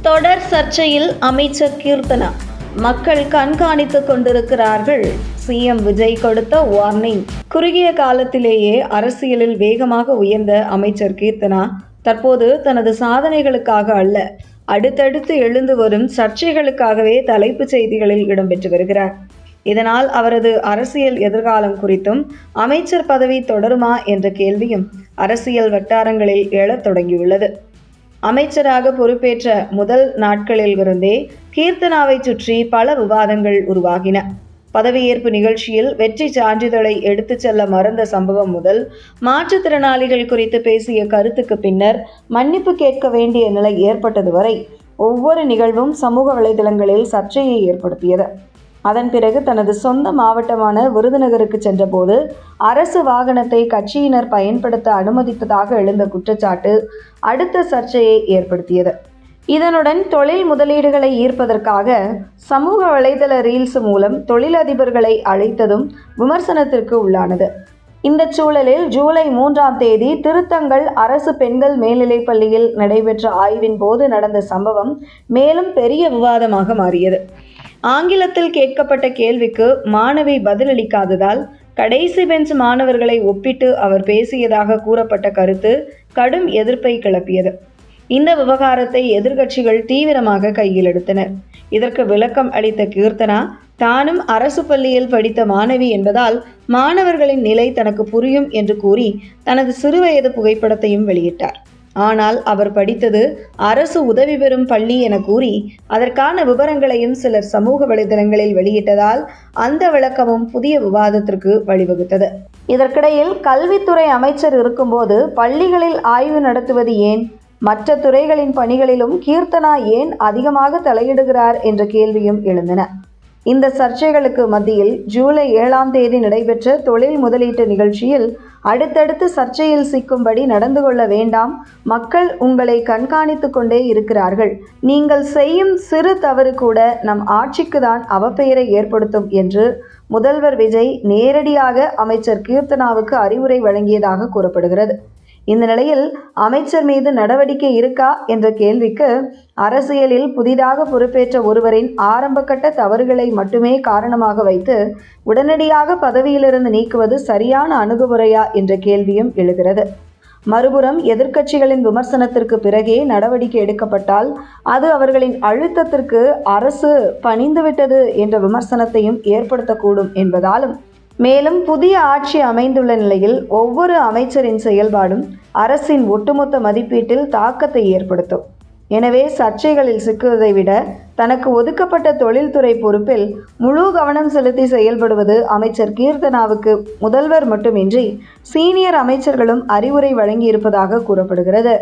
தொடர் சர்ச்சையில் அமைச்சர் கீர்த்தனா. மக்கள் கண்காணித்துக் கொண்டிருக்கிறார்கள். சிஎம் விஜய் கொடுத்த வார்னிங். குறுகிய காலத்திலேயே அரசியலில் வேகமாக உயர்ந்த அமைச்சர் கீர்த்தனா தற்போது தனது சாதனைகளுக்காக அல்ல, அடுத்தடுத்து எழுந்து வரும் சர்ச்சைகளுக்காகவே தலைப்புச் செய்திகளில் இடம்பெற்று வருகிறார். இதனால் அவரது அரசியல் எதிர்காலம் குறித்தும் அமைச்சர் பதவி தொடருமா என்ற கேள்வியும் அரசியல் வட்டாரங்களில் எழத் தொடங்கியுள்ளது. அமைச்சராக பொறுப்பேற்ற முதல் நாட்களில் இருந்தே கீர்த்தனாவை சுற்றி பல விவாதங்கள் உருவாகின. பதவியேற்பு நிகழ்ச்சியில் வெற்றி சான்றிதழை எடுத்துச் செல்ல மறந்த சம்பவம் முதல், மாற்றுத்திறனாளிகள் குறித்து பேசிய கருத்துக்கு பின்னர் மன்னிப்பு கேட்க வேண்டிய நிலை ஏற்பட்டது வரை ஒவ்வொரு நிகழ்வும் சமூக வலைதளங்களில் சர்ச்சையை ஏற்படுத்தியது. அதன் பிறகு தனது சொந்த மாவட்டமான விருதுநகருக்கு சென்றபோது அரசு வாகனத்தை கட்சியினர் பயன்படுத்த அனுமதித்ததாக எழுந்த குற்றச்சாட்டு அடுத்த சர்ச்சையை ஏற்படுத்தியது. இதனுடன் தொழில் முதலீடுகளை ஈர்ப்பதற்காக சமூக வலைதள ரீல்ஸ் மூலம் தொழிலதிபர்களை அழைத்ததும் விமர்சனத்திற்கு உள்ளானது. இந்த சூழலில் ஜூலை 3ஆம் தேதி திருத்தங்கல் அரசு பெண்கள் மேல்நிலைப் பள்ளியில் நடைபெற்ற ஆய்வின் போது நடந்த சம்பவம் மேலும் பெரிய விவாதமாக மாறியது. ஆங்கிலத்தில் கேட்கப்பட்ட கேள்விக்கு மாணவி பதிலளிக்காததால் கடைசி பெஞ்ச் மாணவர்களை ஒப்பிட்டு அவர் பேசியதாக கூறப்பட்ட கருத்து கடும் எதிர்ப்பை கிளப்பியது. இந்த விவகாரத்தை எதிர்க்கட்சிகள் தீவிரமாக கையில் எடுத்தனர். இதற்கு விளக்கம் அளித்த கீர்த்தனா, தானும் அரசு பள்ளியில் படித்த மாணவி என்பதால் மாணவர்களின் நிலை தனக்கு புரியும் என்று கூறி தனது சிறுவயது புகைப்படத்தையும் வெளியிட்டார். ஆனால் அவர் படித்தது அரசு உதவி பெறும் பள்ளி என கூறி அதற்கான விவரங்களையும் சிலர் சமூக வலைதளங்களில் வெளியிட்டதால் அந்த விளக்கமும் புதிய விவாதத்திற்கு வழிவகுத்தது. இதற்கிடையில் கல்வித்துறை அமைச்சர் இருக்கும்போது பள்ளிகளில் ஆய்வு நடத்துவது ஏன்? மற்ற துறைகளின் பணிகளிலும் கீர்த்தனா ஏன் அதிகமாக தலையிடுகிறார் என்ற கேள்வியும் எழுந்தன. இந்த சர்ச்சைகளுக்கு மத்தியில் ஜூலை 7ஆம் தேதி நடைபெற்ற தொழில் முதலீட்டு நிகழ்ச்சியில் அடுத்தடுத்து சர்ச்சையில் சிக்கும்படி நடந்து கொள்ள வேண்டாம், மக்கள் உங்களை கண்காணித்து கொண்டே இருக்கிறார்கள், நீங்கள் செய்யும் சிறு தவறு கூட நம் ஆட்சிக்கு தான் அவப்பெயரை ஏற்படுத்தும் என்று முதல்வர் விஜய் நேரடியாக அமைச்சர் கீர்த்தனாவுக்கு அறிவுரை வழங்கியதாக கூறப்படுகிறது. இந்த நிலையில் அமைச்சர் மீது நடவடிக்கை இருக்கா என்ற கேள்விக்கு, அரசியலில் புதிதாக பொறுப்பேற்ற ஒருவரின் ஆரம்பகட்ட தவறுகளை மட்டுமே காரணமாக வைத்து உடனடியாக பதவியிலிருந்து நீக்குவது சரியான அணுகுமுறையா என்ற கேள்வியும் எழுகிறது. மறுபுறம் எதிர்க்கட்சிகளின் விமர்சனத்திற்கு பிறகே நடவடிக்கை எடுக்கப்பட்டால் அது அவர்களின் அழுத்தத்திற்கு அரசு பணிந்துவிட்டது என்ற விமர்சனத்தையும் ஏற்படுத்தக்கூடும் என்பதாலும், மேலும் புதிய ஆட்சி அமைந்துள்ள நிலையில் ஒவ்வொரு அமைச்சரின் செயல்பாடும் அரசின் ஒட்டுமொத்த மதிப்பீட்டில் தாக்கத்தை ஏற்படுத்தும். எனவே சர்ச்சைகளில் சிக்குவதை விட தனக்கு ஒதுக்கப்பட்ட தொழில்துறை பொறுப்பில் முழு கவனம் செலுத்தி செயல்படுவது அமைச்சர் கீர்த்தனாவுக்கு முதல்வர் மட்டுமின்றி சீனியர் அமைச்சர்களும் அறிவுரை வழங்கியிருப்பதாக கூறப்படுகிறது.